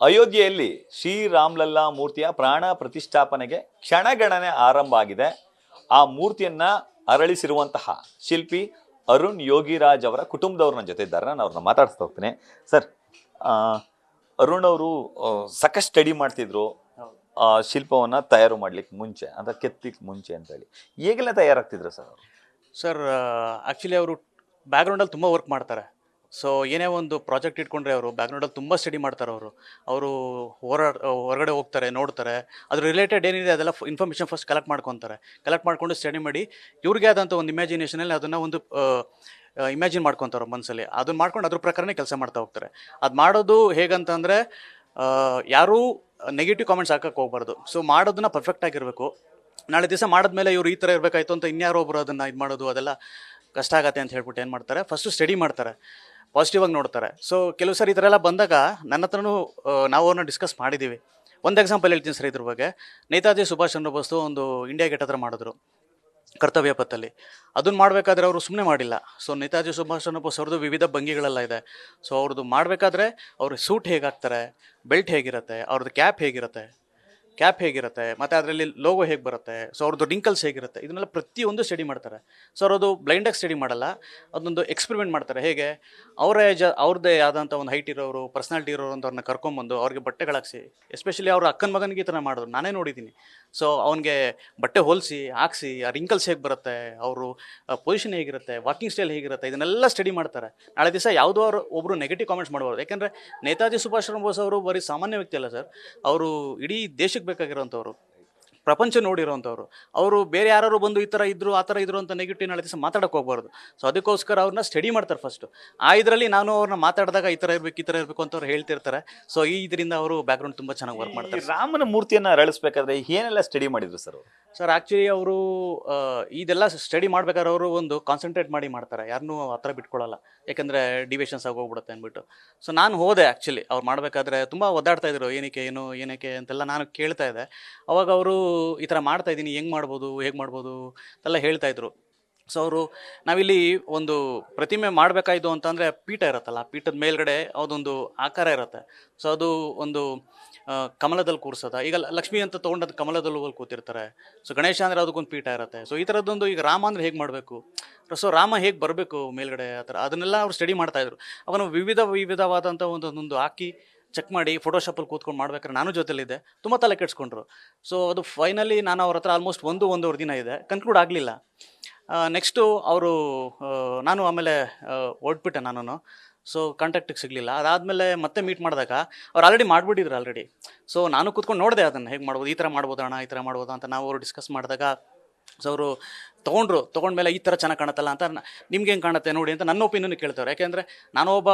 ಅಯೋಧ್ಯೆಯಲ್ಲಿ ಶ್ರೀರಾಮ್ಲಲ್ಲಾ ಮೂರ್ತಿಯ ಪ್ರಾಣ ಪ್ರತಿಷ್ಠಾಪನೆಗೆ ಕ್ಷಣಗಣನೆ ಆರಂಭ ಆಗಿದೆ. ಆ ಮೂರ್ತಿಯನ್ನ ಅರಳಿಸಿರುವಂತಹ ಶಿಲ್ಪಿ ಅರುಣ್ ಯೋಗಿರಾಜ್ ಅವರ ಕುಟುಂಬದವ್ರ ನನ್ನ ಜೊತೆ ಇದ್ದಾರೆ. ನಾನು ಅವ್ರನ್ನ ಮಾತಾಡ್ಸ್ತಾ ಹೋಗ್ತೀನಿ. ಸರ್, ಅರುಣ್ ಅವರು ಸಾಕಷ್ಟು ಸ್ಟಡಿ ಮಾಡ್ತಿದ್ರು ಶಿಲ್ಪವನ್ನ ತಯಾರು ಮಾಡ್ಲಿಕ್ಕೆ ಮುಂಚೆ, ಅಂದ್ರೆ ಕೆತ್ತಲಿಕ್ಕೆ ಮುಂಚೆ ಅಂತ ಹೇಳಿ. ಹೇಗೆಲ್ಲ ತಯಾರಾಗ್ತಿದ್ರು ಸರ್ ಅವರು? ಸರ್, ಆ್ಯಕ್ಚುಲಿ ಅವರು ಬ್ಯಾಕ್ಗ್ರೌಂಡಲ್ಲಿ ತುಂಬ ವರ್ಕ್ ಮಾಡ್ತಾರೆ. ಸೊ ಏನೇ ಒಂದು ಪ್ರಾಜೆಕ್ಟ್ ಇಟ್ಕೊಂಡ್ರೆ ಅವರು ಬ್ಯಾಕ್ಗ್ರೌಂಡಲ್ಲಿ ತುಂಬ ಸ್ಟಡಿ ಮಾಡ್ತಾರೆ. ಅವರು ಹೊರಗಡೆ ಹೋಗ್ತಾರೆ, ನೋಡ್ತಾರೆ, ಅದ್ರ ರಿಲೇಟೆಡ್ ಏನಿದೆ ಅದೆಲ್ಲ ಇನ್ಫಾರ್ಮೇಷನ್ ಫಸ್ಟ್ ಕಲೆಕ್ಟ್ ಮಾಡ್ಕೊಂಡು ಸ್ಟಡಿ ಮಾಡಿ ಇವ್ರಿಗೆ ಆದಂಥ ಒಂದು ಇಮ್ಯಾಜಿನೇಷನಲ್ಲಿ ಅದನ್ನು ಒಂದು ಇಮ್ಯಾಜಿನ್ ಮಾಡ್ಕೊತಾರೆ ಮನಸ್ಸಲ್ಲಿ. ಅದನ್ನ ಮಾಡ್ಕೊಂಡು ಅದ್ರ ಪ್ರಕಾರನೇ ಕೆಲಸ ಮಾಡ್ತಾ ಹೋಗ್ತಾರೆ. ಅದು ಮಾಡೋದು ಹೇಗಂತಂದರೆ ಯಾರೂ ನೆಗೆಟಿವ್ ಕಾಮೆಂಟ್ಸ್ ಹಾಕಕ್ಕೆ ಹೋಗ್ಬಾರ್ದು. ಸೊ ಮಾಡೋದನ್ನ ಪರ್ಫೆಕ್ಟಾಗಿರಬೇಕು. ನಾಳೆ ದಿವಸ ಮಾಡಿದ್ಮೇಲೆ ಇವ್ರು ಈ ಥರ ಇರಬೇಕಾಯ್ತು ಅಂತ ಇನ್ಯಾರೋ ಒಬ್ಬರು ಅದನ್ನು ಇದು ಮಾಡೋದು ಅದೆಲ್ಲ ಕಷ್ಟ ಆಗತ್ತೆ ಅಂತ ಹೇಳ್ಬಿಟ್ಟು ಏನು ಮಾಡ್ತಾರೆ, ಫಸ್ಟು ಸ್ಟಡಿ ಮಾಡ್ತಾರೆ, ಪಾಸಿಟಿವ್ ಆಗಿ ನೋಡ್ತಾರೆ. ಸೊ ಕೆಲವು ಸರಿ ಈ ಥರ ಎಲ್ಲ ಬಂದಾಗ ನನ್ನ ಹತ್ರನೂ ನಾವು ಅವ್ರನ್ನ ಡಿಸ್ಕಸ್ ಮಾಡಿದ್ದೀವಿ. ಒಂದು ಎಕ್ಸಾಂಪಲ್ ಹೇಳ್ತೀನಿ ಸರ್ ಇದ್ರ ಬಗ್ಗೆ. ನೇತಾಜಿ ಸುಭಾಷ್ ಚಂದ್ರ ಬೋಸ್ ಒಂದು ಇಂಡಿಯಾ ಗೇಟ್ ಹತ್ರ ಮಾಡಿದ್ರು ಕರ್ತವ್ಯ ಪಥಲ್ಲಿ. ಅದನ್ನು ಮಾಡಬೇಕಾದ್ರೆ ಅವರು ಸುಮ್ಮನೆ ಮಾಡಿಲ್ಲ. ಸೊ ನೇತಾಜಿ ಸುಭಾಷ್ ಚಂದ್ರ ಬೋಸ್ ಅವ್ರದ್ದು ವಿವಿಧ ಭಂಗಿಗಳೆಲ್ಲ ಇದೆ. ಸೊ ಅವ್ರದ್ದು ಮಾಡಬೇಕಾದ್ರೆ ಅವ್ರಿಗೆ ಸೂಟ್ ಹೇಗಾಗ್ತಾರೆ, ಬೆಲ್ಟ್ ಹೇಗಿರುತ್ತೆ, ಅವ್ರದ್ದು ಕ್ಯಾಪ್ ಹೇಗಿರುತ್ತೆ, ಮತ್ತು ಅದರಲ್ಲಿ ಲೋಗೋ ಹೇಗೆ ಬರುತ್ತೆ, ಸೊ ಅವ್ರದ್ದು ಡಿಂಕಲ್ಸ್ ಹೇಗಿರುತ್ತೆ, ಇದನ್ನೆಲ್ಲ ಪ್ರತಿಯೊಂದು ಸ್ಟಡಿ ಮಾಡ್ತಾರೆ. ಸೊ ಅವ್ರದ್ದು ಬ್ಲೈಂಡಾಗಿ ಸ್ಟಡಿ ಮಾಡಲ್ಲ, ಅದೊಂದು ಎಕ್ಸ್ಪೆರಿಮೆಂಟ್ ಮಾಡ್ತಾರೆ. ಹೇಗೆ ಅವ್ರದ್ದೇ ಆದಂಥ ಒಂದು ಹೈಟ್ ಇರೋರು, ಪರ್ಸ್ನಾಲಿಟಿ ಇರೋರು ಅಂತ ಅವ್ರನ್ನ ಕರ್ಕೊಂಬಂದು ಅವ್ರಿಗೆ ಬಟ್ಟೆಗಳಾಕ್ಸಿ, ಎಸ್ಪೆಷಲಿ ಅವ್ರ ಅಕ್ಕನ ಮಗನಿಗೆ ಈ ಥರ ಮಾಡಿದ್ರು, ನಾನೇ ನೋಡಿದ್ದೀನಿ. ಸೊ ಅವನಿಗೆ ಬಟ್ಟೆ ಹೊಲಿಸಿ ಹಾಕ್ಸಿ ಆ ರಿಂಕಲ್ಸ್ ಹೇಗೆ ಬರುತ್ತೆ, ಅವರು ಪೊಸಿಷನ್ ಹೇಗಿರುತ್ತೆ, ವಾಕಿಂಗ್ ಸ್ಟೈಲ್ ಹೇಗಿರುತ್ತೆ, ಇದನ್ನೆಲ್ಲ ಸ್ಟಡಿ ಮಾಡ್ತಾರೆ. ನಾಳೆ ದಿವಸ ಯಾವುದೋ ಅವರು ಒಬ್ಬರು ನೆಗೆಟಿವ್ ಕಾಮೆಂಟ್ಸ್ ಮಾಡ್ಬಾರ್ದು. ಯಾಕೆಂದರೆ ನೇತಾಜಿ ಸುಭಾಷ್ ಚಂದ್ರ ಬೋಸ್ ಅವರು ಬರೀ ಸಾಮಾನ್ಯ ವ್ಯಕ್ತಿ ಅಲ್ಲ ಸರ್, ಅವರು ಇಡೀ ದೇಶಕ್ಕೆ ಬೇಕಾಗಿರೋಂಥವ್ರು, ಪ್ರಪಂಚ ನೋಡಿರೋಂಥವ್ರು. ಅವರು ಬೇರೆ ಯಾರು ಬಂದು ಈ ಥರ ಇದ್ರು ಆ ಥರ ಇದ್ರು ಅಂತ ನೆಗೆಟಿವ್ ನಾಳೆ ದಿವಸ ಮಾತಾಡೋಕೆ ಹೋಗ್ಬಾರ್ದು. ಸೊ ಅದಕ್ಕೋಸ್ಕರ ಅವ್ರನ್ನ ಸ್ಟಡಿ ಮಾಡ್ತಾರೆ ಫಸ್ಟು. ಇದರಲ್ಲಿ ನಾನು ಅವ್ರನ್ನ ಮಾತಾಡಿದಾಗ ಈ ಥರ ಇರಬೇಕು ಅಂತ ಅವ್ರು ಹೇಳ್ತಿರ್ತಾರೆ. ಸೊ ಇದರಿಂದ ಅವರು ಬ್ಯಾಕ್ಗ್ರೌಂಡ್ ತುಂಬ ಚೆನ್ನಾಗಿ ವರ್ಕ್ ಮಾಡ್ತಾರೆ. ರಾಮನ ಮೂರ್ತಿಯನ್ನು ಅರಳಿಸ್ಬೇಕಾದ್ರೆ ಏನೆಲ್ಲ ಸ್ಟಡಿ ಮಾಡಿದ್ರು ಸರ್ ಅವರು? ಸರ್ ಆ್ಯಕ್ಚುಲಿ ಅವರು ಇದೆಲ್ಲ ಸ್ಟಡಿ ಮಾಡ್ಬೇಕಾದ್ರೆ ಅವರು ಒಂದು ಕಾನ್ಸಂಟ್ರೇಟ್ ಮಾಡಿ ಮಾಡ್ತಾರೆ, ಯಾರನ್ನೂ ಆ ಥರ ಬಿಟ್ಕೊಳ್ಳಲ್ಲ. ಯಾಕೆಂದರೆ ಡಿವಿಷನ್ಸ್ ಆಗೋಗ್ಬಿಡುತ್ತೆ ಅಂದ್ಬಿಟ್ಟು. ಸೊ ನಾನು ಹೋದೆ ಆ್ಯಕ್ಚುಲಿ ಅವ್ರು ಮಾಡಬೇಕಾದ್ರೆ ತುಂಬ ಒದ್ದಾಡ್ತಾ ಇದ್ರು, ಏನಕ್ಕೆ ಅಂತೆಲ್ಲ ನಾನು ಕೇಳ್ತಾ ಇದ್ದೆ. ಅವಾಗ ಅವರು ಈ ಥರ ಮಾಡ್ತಾಯಿದ್ದೀನಿ, ಹೇಗೆ ಮಾಡ್ಬೋದು ಅಂತೆಲ್ಲ ಹೇಳ್ತಾಯಿದ್ರು. ಸೊ ಅವರು ನಾವಿಲ್ಲಿ ಒಂದು ಪ್ರತಿಮೆ ಮಾಡಬೇಕಾಯ್ತು ಅಂತಂದರೆ ಪೀಠ ಇರುತ್ತಲ್ಲ, ಪೀಠದ ಮೇಲ್ಗಡೆ ಅದೊಂದು ಆಕಾರ ಇರುತ್ತೆ. ಸೊ ಅದು ಒಂದು ಕಮಲದಲ್ಲಿ ಕೂರಿಸೋದ, ಈಗ ಲಕ್ಷ್ಮಿ ಅಂತ ತೊಗೊಂಡದ್ದು ಕಮಲದಲ್ಲಿ ಹೋಗಿ ಕೂತಿರ್ತಾರೆ. ಸೊ ಗಣೇಶ ಅಂದರೆ ಅದಕ್ಕೊಂದು ಪೀಠ ಇರುತ್ತೆ. ಸೊ ಈ ಥರದ್ದೊಂದು, ಈಗ ರಾಮ ಅಂದರೆ ಹೇಗೆ ಮಾಡಬೇಕು, ಸೊ ರಾಮ ಹೇಗೆ ಬರಬೇಕು ಮೇಲ್ಗಡೆ, ಆ ಥರ ಅದನ್ನೆಲ್ಲ ಅವ್ರು ಸ್ಟಡಿ ಮಾಡ್ತಾಯಿದ್ರು. ಅವನು ವಿವಿಧವಾದಂಥ ಒಂದೊಂದು ಹಾಕಿ ಚೆಕ್ ಮಾಡಿ ಫೋಟೋಶಾಪಲ್ಲಿ ಕೂತ್ಕೊಂಡು ಮಾಡ್ಬೇಕಾದ್ರೆ ನಾನು ಜೊತೆಲಿದ್ದೆ, ತುಂಬ ತಲೆ ಕೆಡಿಸ್ಕೊಂಡ್ರು. ಸೊ ಅದು ಫೈನಲಿ ನಾನು ಅವ್ರ ಹತ್ರ ಆಲ್ಮೋಸ್ಟ್ ಒಂದೂವರೆ ದಿನ ಇದೆ, ಕನ್ಕ್ಲೂಡ್ ಆಗಲಿಲ್ಲ. ನೆಕ್ಸ್ಟು ಅವರು ನಾನು ಆಮೇಲೆ ಹೊರಟ್ಬಿಟ್ಟೆ ನಾನು. ಸೊ ಕಾಂಟ್ಯಾಕ್ಟಿಗೆ ಸಿಗಲಿಲ್ಲ. ಅದಾದಮೇಲೆ ಮತ್ತೆ ಮೀಟ್ ಮಾಡಿದಾಗ ಅವ್ರು ಮಾಡಿಬಿಟ್ಟಿದ್ರು. ಸೊ ನಾನು ಕೂತ್ಕೊಂಡು ನೋಡಿದೆ ಅದನ್ನು ಹೇಗೆ ಮಾಡ್ಬೋದು, ಈ ಥರ ಮಾಡ್ಬೋದಾ ಅಂತ ನಾವು ಅವರು ಡಿಸ್ಕಸ್ ಮಾಡಿದಾಗ. ಸೊ ಅವರು ತೊಗೊಂಡ್ಮೇಲೆ ಈ ಥರ ಚೆನ್ನಾಗಿ ಕಾಣುತ್ತಲ್ಲ ಅಂತ, ನಿಮ್ಗೆ ಹೆಂಗೆ ಕಾಣುತ್ತೆ ನೋಡಿ ಅಂತ ನನ್ನ ಒಪಿನಿಯನ್ ಕೇಳ್ತಾರೆ. ಯಾಕೆಂದರೆ ನಾನು ಒಬ್ಬ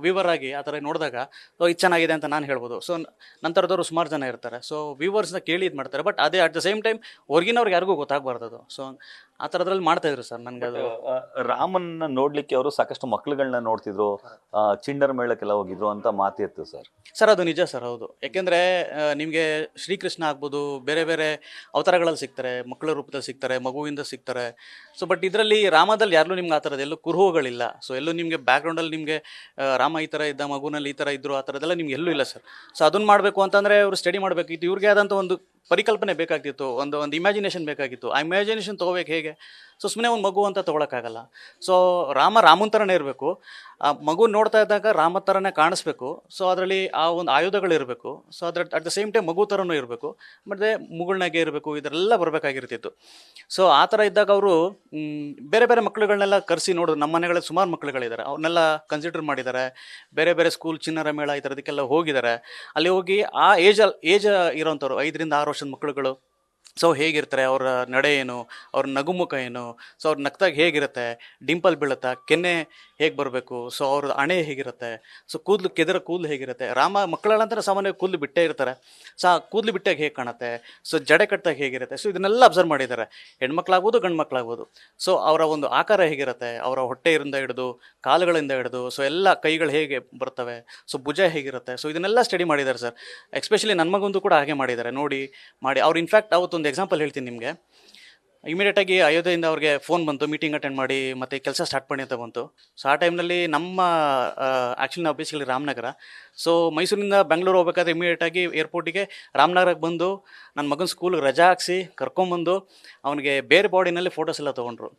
ವ್ಯೂವರ್ ಆಗಿ ಆ ಥರ ನೋಡಿದಾಗ ಇದು ಚೆನ್ನಾಗಿದೆ ಅಂತ ನಾನು ಹೇಳ್ಬೋದು. ಸೊ ನಂತರದವರು ಸುಮಾರು ಜನ ಇರ್ತಾರೆ. ಸೊ ವ್ಯೂವರ್ಸ್ನ ಕೇಳಿ ಇದು ಮಾಡ್ತಾರೆ. ಬಟ್ ಅದೇ ಅಟ್ ದ ಸೇಮ್ ಟೈಮ್ ಹೊರಗಿನವ್ರಿಗೆ ಯಾರಿಗೂ ಗೊತ್ತಾಗಬಾರ್ದು ಅದು. ಸೊ ಆ ಥರದ್ರಲ್ಲಿ ಮಾಡ್ತಾಯಿದ್ರು ಸರ್. ನನಗೆ ಅದು ರಾಮನ್ನ ನೋಡ್ಲಿಕ್ಕೆ ಅವರು ಸಾಕಷ್ಟು ಮಕ್ಳುಗಳನ್ನ ನೋಡ್ತಿದ್ರು, ಚಿಂಡರ ಮೇಳಕ್ಕೆಲ್ಲ ಹೋಗಿದ್ರು ಅಂತ ಮಾತಿತ್ತು ಸರ್. ಅದು ನಿಜ ಸರ್, ಹೌದು. ಯಾಕೆಂದರೆ ನಿಮಗೆ ಶ್ರೀಕೃಷ್ಣ ಆಗ್ಬೋದು, ಬೇರೆ ಬೇರೆ ಅವತಾರಗಳಲ್ಲಿ ಸಿಗ್ತಾರೆ, ಮಕ್ಕಳ ರೂಪದಲ್ಲಿ ಸಿಗ್ತಾರೆ, ಮಗುವಿಂದ ಸಿಗ್ತಾರೆ. ಸೊ ಬಟ್ ಇದರಲ್ಲಿ ರಾಮದಲ್ಲಿ ಯಾರಲ್ಲೂ ನಿಮ್ಗೆ ಆ ಥರದ್ದು ಎಲ್ಲೂ ಕುರುಹುಗಳಿಲ್ಲ. ಸೊ ಎಲ್ಲೂ ನಿಮಗೆ ಬ್ಯಾಕ್ಗ್ರೌಂಡಲ್ಲಿ ನಿಮಗೆ ರಾಮ ಈ ಥರ ಇದ್ದ, ಮಗುನಲ್ಲಿ ಈ ಥರ ಇದ್ದರು, ಆ ಥರದ್ದೆಲ್ಲ ನಿಮ್ಗೆ ಎಲ್ಲೂ ಇಲ್ಲ ಸರ್. ಸೊ ಅದನ್ನು ಮಾಡಬೇಕು ಅಂತಂದರೆ ಅವರು ಸ್ಟಡಿ ಮಾಡಬೇಕಿತ್ತು. ಇವ್ರಿಗೆ ಆದಂಥ ಒಂದು ಪರಿಕಲ್ಪನೆ ಬೇಕಾಗಿತ್ತು, ಒಂದು ಇಮ್ಯಾಜಿನೇಷನ್ ಬೇಕಾಗಿತ್ತು. ಆ ಇಮ್ಯಾಜಿನೇಷನ್ ತೊಗೋಬೇಕು ಹೇಗೆ? ಸೊ ಸುಮ್ಮನೆ ಒಂದು ಮಗು ಅಂತ ತೊಗೊಳಕ್ಕಾಗಲ್ಲ. ಸೊ ರಾಮನ ಥರನೇ ಇರಬೇಕು. ಆ ಮಗು ನೋಡ್ತಾ ಇದ್ದಾಗ ರಾಮ ಥರನೇ ಕಾಣಿಸ್ಬೇಕು. ಸೊ ಅದರಲ್ಲಿ ಆ ಒಂದು ಆಯುಧಗಳಿರಬೇಕು. So at the same time ಮಗು ಥರನೂ ಇರಬೇಕು, ಮತ್ತು ಮುಗುಳ್ನಾಗೆ ಇರಬೇಕು, ಇದರೆಲ್ಲ ಬರಬೇಕಾಗಿರ್ತಿತ್ತು. ಸೊ ಆ ಥರ ಇದ್ದಾಗ ಅವರು ಬೇರೆ ಬೇರೆ ಮಕ್ಕಳುಗಳನ್ನೆಲ್ಲ ಕರೆಸಿ ನೋಡಿದ್ರು. ನಮ್ಮ ಮನೆಗಳಲ್ಲಿ ಸುಮಾರು ಮಕ್ಕಳುಗಳಿದ್ದಾರೆ, ಅವ್ರನ್ನೆಲ್ಲ ಕನ್ಸಿಡರ್ ಮಾಡಿದ್ದಾರೆ. ಬೇರೆ ಬೇರೆ ಸ್ಕೂಲ್, ಚಿನ್ನರ ಮೇಳ ಈ ಥರದಕ್ಕೆಲ್ಲ ಹೋಗಿದ್ದಾರೆ. ಅಲ್ಲಿ ಹೋಗಿ ಆ ಏಜ್ ಇರೋಂಥವ್ರು 5ರಿಂದ 6 ವರ್ಷದ ಮಕ್ಕಳುಗಳು ಸೊ ಹೇಗಿರ್ತಾರೆ, ಅವರ ನಡೆ ಏನು, ಅವ್ರ ನಗುಮುಖ ಏನು, ಸೊ ಅವ್ರ ನಗ್ತಾಗ ಹೇಗಿರುತ್ತೆ, ಡಿಂಪಲ್ ಬೀಳುತ್ತಾ, ಕೆನ್ನೆ ಹೇಗೆ ಬರಬೇಕು, ಸೊ ಅವ್ರದ್ದು ಹಣೆ ಹೇಗಿರುತ್ತೆ, ಸೊ ಕೂದಲು ಹೇಗಿರುತ್ತೆ. ಮಕ್ಕಳಂತಾರೆ ಸಾಮಾನ್ಯವಾಗಿ ಕೂದಲು ಬಿಟ್ಟೇ ಇರ್ತಾರೆ. ಸೊ ಆ ಕೂದಲು ಬಿಟ್ಟಾಗ ಹೇಗೆ ಕಾಣುತ್ತೆ, ಸೊ ಜಡೆ ಕಟ್ಟಾಗ ಹೇಗಿರುತ್ತೆ, ಸೊ ಇದನ್ನೆಲ್ಲ ಅಬ್ಸರ್ವ್ ಮಾಡಿದ್ದಾರೆ. ಹೆಣ್ಮಕ್ಳಾಗ್ಬೋದು, ಗಂಡು ಮಕ್ಕಳಾಗ್ಬೋದು. ಸೊ ಅವರ ಒಂದು ಆಕಾರ ಹೇಗಿರುತ್ತೆ, ಅವರ ಹೊಟ್ಟೆಯಿಂದ ಹಿಡಿದು ಕಾಲುಗಳಿಂದ ಹಿಡಿದು ಸೊ ಎಲ್ಲ ಕೈಗಳು ಹೇಗೆ ಬರ್ತವೆ, ಸೊ ಭುಜ ಹೇಗಿರುತ್ತೆ, ಸೊ ಇದನ್ನೆಲ್ಲ ಸ್ಟಡಿ ಮಾಡಿದ್ದಾರೆ ಸರ್. ಎಸ್ಪೆಷಲಿ ನನ್ನ ಮಗಂದು ಕೂಡ ಹಾಗೆ ಮಾಡಿದ್ದಾರೆ. ಮಾಡಿ ಅವ್ರು ಇನ್ಫ್ಯಾಕ್ಟ್ ಅವತ್ತೊಂದು ಎಕ್ಸಾಂಪಲ್ ಹೇಳ್ತೀನಿ ನಿಮಗೆ. ಇಮಿಡಿಯೇಟಾಗಿ ಅಯೋಧ್ಯೆಯಿಂದ ಅವ್ರಿಗೆ ಫೋನ್ ಬಂತು, ಮೀಟಿಂಗ್ ಅಟೆಂಡ್ ಮಾಡಿ ಮತ್ತು ಕೆಲಸ ಸ್ಟಾರ್ಟ್ ಮಾಡಿ ಅಂತ ಬಂತು. ಸೊ ಆ ಟೈಮ್ನಲ್ಲಿ ನಮ್ಮ ಆ್ಯಕ್ಚುಲಿ ನಾವು ಬೇಸಿಕಲಿ ರಾಮನಗರ. ಸೊ ಮೈಸೂರಿಂದ ಬೆಂಗಳೂರು ಹೋಗ್ಬೇಕಾದ್ರೆ ಇಮಿಡಿಯೇಟಾಗಿ ಏರ್ಪೋರ್ಟಿಗೆ ರಾಮನಗರಕ್ಕೆ ಬಂದು ನನ್ನ ಮಗನ ಸ್ಕೂಲ್ಗೆ ರಜಾ ಹಾಕ್ಸಿ ಕರ್ಕೊಂಬಂದು ಅವನಿಗೆ ಬೇರೆ ಬಾಡಿನಲ್ಲಿ ಫೋಟೋಸ್ ಎಲ್ಲ ತೊಗೊಂಡ್ರು.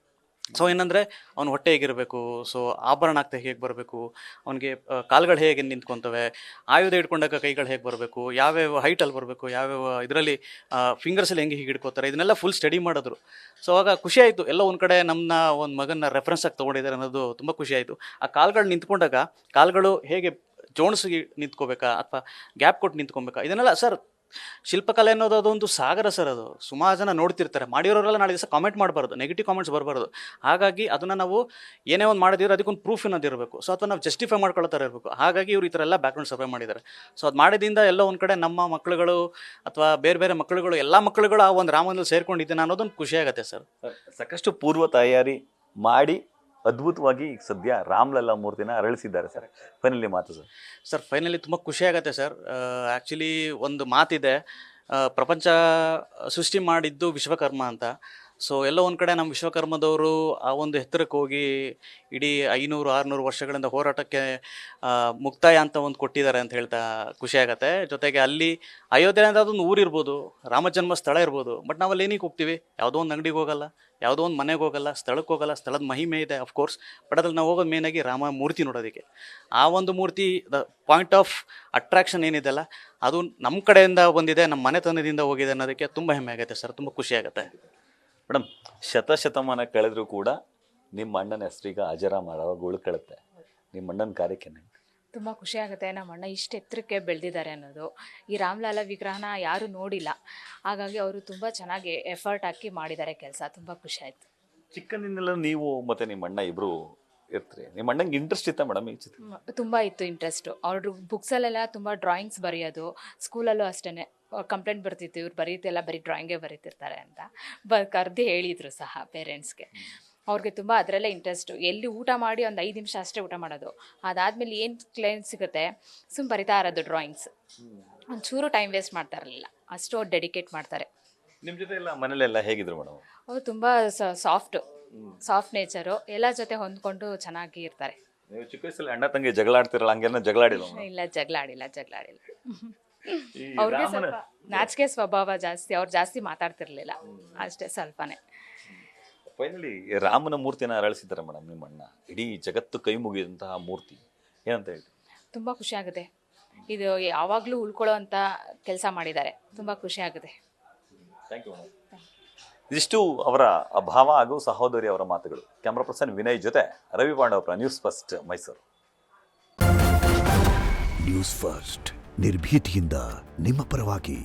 ಸೊ ಏನಂದರೆ ಅವ್ನು ಹೊಟ್ಟೆ ಹೇಗಿರಬೇಕು, ಸೊ ಆಭರಣ ಆಗ್ತಾ ಹೇಗೆ ಬರಬೇಕು, ಅವನಿಗೆ ಕಾಲುಗಳು ಹೇಗೆ ನಿಂತ್ಕೊತವೆ, ಆಯುಧ ಇಟ್ಕೊಂಡಾಗ ಕೈಗಳು ಹೇಗೆ ಬರಬೇಕು, ಯಾವ್ಯಾವ ಹೈಟಲ್ಲಿ ಬರಬೇಕು, ಯಾವ್ಯಾವ ಇದರಲ್ಲಿ ಫಿಂಗರ್ಸಲ್ಲಿ ಹೆಂಗೆ ಹೀಗೆ ಹಿಡ್ಕೋತಾರೆ, ಇದನ್ನೆಲ್ಲ ಫುಲ್ ಸ್ಟಡಿ ಮಾಡಿದ್ರು. ಸೊ ಆವಾಗ ಖುಷಿ ಆಯಿತು, ಎಲ್ಲ ಒಂದು ಕಡೆ ನಮ್ಮನ್ನ ಒಂದು ಮಗನ ರೆಫರೆನ್ಸ್ ಆಗಿ ತೊಗೊಂಡಿದ್ದಾರೆ ಅನ್ನೋದು ತುಂಬ ಖುಷಿ ಆಯಿತು. ಆ ಕಾಲುಗಳು ನಿಂತ್ಕೊಂಡಾಗ ಕಾಲುಗಳು ಹೇಗೆ ಜೋಣಿಸಿ ನಿಂತ್ಕೋಬೇಕಾ ಅಥವಾ ಗ್ಯಾಪ್ ಕೊಟ್ಟು ನಿಂತ್ಕೊಬೇಕಾ, ಇದನ್ನೆಲ್ಲ ಸರ್ ಶಿಲ್ಪಕಲೆ ಅನ್ನೋದು ಅದೊಂದು ಸಾಗರ ಸರ್. ಅದು ಸುಮಾರು ಜನ ನೋಡ್ತಿರ್ತಾರೆ, ಮಾಡಿರೋರೆಲ್ಲ ನಾಳೆ ದಿವಸ ಕಾಮೆಂಟ್ ಮಾಡಬಾರ್ದು, ನೆಗೆಟಿವ್ ಕಾಮೆಂಟ್ಸ್ ಬರಬಾರ್ದು. ಹಾಗಾಗಿ ಅದನ್ನು ನಾವು ಏನೇ ಒಂದು ಮಾಡಿದ್ರೆ ಅದಕ್ಕೊಂದು ಪ್ರೂಫ್ ಅನ್ನೋದು ಇರಬೇಕು. ಸೊ ಅಥವಾ ನಾವು ಜಸ್ಟಿಫೈ ಮಾಡ್ಕೊಳ್ಳೋ ಥರ ಇರಬೇಕು. ಹಾಗಾಗಿ ಇವರು ಈ ಥರ ಎಲ್ಲ ಬ್ಯಾಕ್ಗ್ರೌಂಡ್ ಸರ್ವೆ ಮಾಡಿದ್ದಾರೆ. ಸೊ ಅದು ಮಾಡಿದಿಂದ ಎಲ್ಲ ಒಂದು ಕಡೆ ನಮ್ಮ ಮಕ್ಕಳುಗಳು ಅಥವಾ ಬೇರೆ ಬೇರೆ ಮಕ್ಕಳುಗಳು ಎಲ್ಲ ಮಕ್ಕಳುಗಳು ಆ ಒಂದು ರಾಮನಲ್ಲಿ ಸೇರ್ಕೊಂಡಿದ್ದೇನೆ ಅನ್ನೋದೊಂದು ಖುಷಿಯಾಗತ್ತೆ ಸರ್. ಸಾಕಷ್ಟು ಪೂರ್ವ ತಯಾರಿ ಮಾಡಿ ಅದ್ಭುತವಾಗಿ ಈಗ ಸದ್ಯ ರಾಮ್ಲಲ್ಲಾ ಮೂರ್ತಿನ ಅರಳಿಸಿದ್ದಾರೆ ಸರ್. ಫೈನಲಿ ಮಾತು ಸರ್ ಫೈನಲಿ ತುಂಬ ಖುಷಿಯಾಗತ್ತೆ ಸರ್. ಆ್ಯಕ್ಚುಲಿ ಒಂದು ಮಾತಿದೆ, ಪ್ರಪಂಚ ಸೃಷ್ಟಿ ಮಾಡಿದ್ದು ವಿಶ್ವಕರ್ಮ ಅಂತ. ಸೊ ಎಲ್ಲೋ ಒಂದು ಕಡೆ ನಮ್ಮ ವಿಶ್ವಕರ್ಮದವರು ಆ ಒಂದು ಎತ್ತರಕ್ಕೆ ಹೋಗಿ ಇಡೀ 500-600 ವರ್ಷಗಳಿಂದ ಹೋರಾಟಕ್ಕೆ ಮುಕ್ತಾಯ ಅಂತ ಒಂದು ಕೊಟ್ಟಿದ್ದಾರೆ ಅಂತ ಹೇಳ್ತಾ ಖುಷಿಯಾಗತ್ತೆ. ಜೊತೆಗೆ ಅಲ್ಲಿ ಅಯೋಧ್ಯೆ ಅಂತ ಅದೊಂದು ಊರಿರ್ಬೋದು, ರಾಮಜನ್ಮ ಸ್ಥಳ ಇರ್ಬೋದು, ಬಟ್ ನಾವಲ್ಲಿ ಏನಕ್ಕೆ ಹೋಗ್ತೀವಿ? ಯಾವುದೋ ಒಂದು ಅಂಗಡಿಗೆ ಹೋಗಲ್ಲ, ಯಾವುದೋ ಒಂದು ಮನೆಗೆ ಹೋಗಲ್ಲ, ಸ್ಥಳಕ್ಕೆ ಹೋಗಲ್ಲ. ಸ್ಥಳದ ಮಹಿಮೆ ಇದೆ ಅಫ್ಕೋರ್ಸ್, ಬಟ್ ಅದ್ರಲ್ಲಿ ನಾವು ಹೋಗೋದು ಮೇನಾಗಿ ರಾಮ ಮೂರ್ತಿ ನೋಡೋದಕ್ಕೆ. ಆ ಒಂದು ಮೂರ್ತಿ ದ ಪಾಯಿಂಟ್ ಆಫ್ ಅಟ್ರಾಕ್ಷನ್ ಏನಿದೆಲ್ಲ ಅದು ನಮ್ಮ ಕಡೆಯಿಂದ ಬಂದಿದೆ, ನಮ್ಮ ಮನೆತನದಿಂದ ಹೋಗಿದೆ ಅನ್ನೋದಕ್ಕೆ ತುಂಬ ಹೆಮ್ಮೆ ಆಗುತ್ತೆ ಸರ್, ತುಂಬ ಖುಷಿಯಾಗುತ್ತೆ. ಮೇಡಮ್, ಶತಶತಮಾನ ಕಳೆದರೂ ಕೂಡ ನಿಮ್ಮ ಅಣ್ಣನ ಹೆಸರೀಗ ಅಜರಾಮರವಾಗಿ ಉಳ್ಕೊಳ್ಳುತ್ತೆ. ನಿಮ್ಮ ಅಣ್ಣನ ಕಾರ್ಯಕ್ಕೆ ತುಂಬ ಖುಷಿ ಆಗುತ್ತೆ. ನಮ್ಮ ಅಣ್ಣ ಇಷ್ಟು ಎತ್ತರಕ್ಕೆ ಬೆಳೆದಿದ್ದಾರೆ ಅನ್ನೋದು. ಈ ರಾಮ್ಲಾಲಾ ವಿಗ್ರಹನ ಯಾರೂ ನೋಡಿಲ್ಲ, ಹಾಗಾಗಿ ಅವರು ತುಂಬ ಚೆನ್ನಾಗಿ ಎಫರ್ಟ್ ಹಾಕಿ ಮಾಡಿದ್ದಾರೆ ಕೆಲಸ. ತುಂಬ ಖುಷಿ ಆಯಿತು. ಚಿಕ್ಕಂದಿನೆಲ್ಲ ನೀವು ಮತ್ತು ನಿಮ್ಮ ಅಣ್ಣ ಇಬ್ಬರು ಇರ್ತೀರಿ. ನಿಮ್ಮ ಅಣ್ಣಂಗೆ ಇಂಟ್ರೆಸ್ಟ್ ಇತ್ತಾ ಮೇಡಮ್ ಈ ಚಿತ್ರ? ತುಂಬ ಇತ್ತು ಇಂಟ್ರೆಸ್ಟು. ಅವ್ರ ಬುಕ್ಸಲ್ಲೆಲ್ಲ ತುಂಬ ಡ್ರಾಯಿಂಗ್ಸ್ ಬರೆಯೋದು, ಸ್ಕೂಲಲ್ಲೂ ಅಷ್ಟೇ ಕಂಪ್ಲೇಂಟ್ ಬರ್ತಿತ್ತು, ಇವ್ರು ಬರೀತಿಲ್ಲ, ಬರೀ ಡ್ರಾಯಿಂಗೇ ಬರೀತಿರ್ತಾರೆ ಅಂತ ಕರೆದು ಹೇಳಿದರು ಸಹ ಪೇರೆಂಟ್ಸ್ಗೆ. ಅವ್ರಿಗೆ ತುಂಬ ಅದರಲ್ಲೇ ಇಂಟ್ರೆಸ್ಟು. ಎಲ್ಲಿ ಊಟ ಮಾಡಿ ಒಂದು 5 ನಿಮಿಷ ಅಷ್ಟೇ ಊಟ ಮಾಡೋದು, ಅದಾದಮೇಲೆ ಏನು ಕ್ಲೈಂಟ್ ಸಿಗುತ್ತೆ ಸುಮ್ಮನೆ ಬರಿತಾ ಇರೋದು ಡ್ರಾಯಿಂಗ್ಸ್. ಒಂಚೂರು ಟೈಮ್ ವೇಸ್ಟ್ ಮಾಡ್ತಾ ಇರಲಿಲ್ಲ, ಅಷ್ಟು ಅವ್ರು ಡೆಡಿಕೇಟ್ ಮಾಡ್ತಾರೆ. ನಿಮ್ಮ ಜೊತೆ ಎಲ್ಲ ಮನೇಲೆಲ್ಲ ಹೇಗಿದ್ರು ಮೇಡಮ್? ಅವ್ರು ತುಂಬ ಸಾಫ್ಟ್ ನೇಚರು, ಎಲ್ಲ ಜೊತೆ ಹೊಂದ್ಕೊಂಡು ಚೆನ್ನಾಗಿ ಇರ್ತಾರೆ. ನೀವು ಚಿಕ್ಕ ವಯಸ್ಸಲ್ಲಿ ಅಣ್ಣ ತಂಗಿ ಜಗಳ ಆಡ್ತಿರಲ್ಲ, ಹಂಗೇನ ಜಗಳ ಆಡಿಲ್ಲ? ಇಲ್ಲ, ಜಗಳ ಆಡಿಲ್ಲ. ಅವ್ರಿಗೆ ಸ್ವಲ್ಪ ನಾಚಿಕೆ ಸ್ವಭಾವ ಜಾಸ್ತಿ, ಅವ್ರು ಜಾಸ್ತಿ ಮಾತಾಡ್ತಿರ್ಲಿಲ್ಲ, ಅಷ್ಟೇ ಸ್ವಲ್ಪನೇ. ಫೈನಲಿ ರಾಮನ ಮೂರ್ತಿನ ಅರಳಿಸಿದ್ದಾರೆ ಮೇಡಮ್ ನಿಮ್ಮ ಅಣ್ಣ, ಇಡೀ ಜಗತ್ತು ಕೈ ಮುಗಿದಂತಹ ಮೂರ್ತಿ, ಏನಂತ ಹೇಳ್ತೀವಿ? ತುಂಬ ಖುಷಿ ಆಗುತ್ತೆ. ಇದು ಯಾವಾಗಲೂ ಉಳ್ಕೊಳ್ಳೋ ಅಂಥ ಕೆಲಸ ಮಾಡಿದ್ದಾರೆ, ತುಂಬ ಖುಷಿ ಆಗುತ್ತೆ. Thank you madam. ಇದಿಷ್ಟು ಅವರ ಭಾವ ಹಾಗೂ ಸಹೋದರಿ ಅವರ ಮಾತುಗಳು. ಕ್ಯಾಮ್ರಾ ಪರ್ಸನ್ ವಿನಯ್ ಜೊತೆ Ravi Pandavapura, news first Mysuru. News first ನಿರ್ಭೀತಿಯಿಂದ ನಿಮ್ಮ ಪರವಾಗಿ.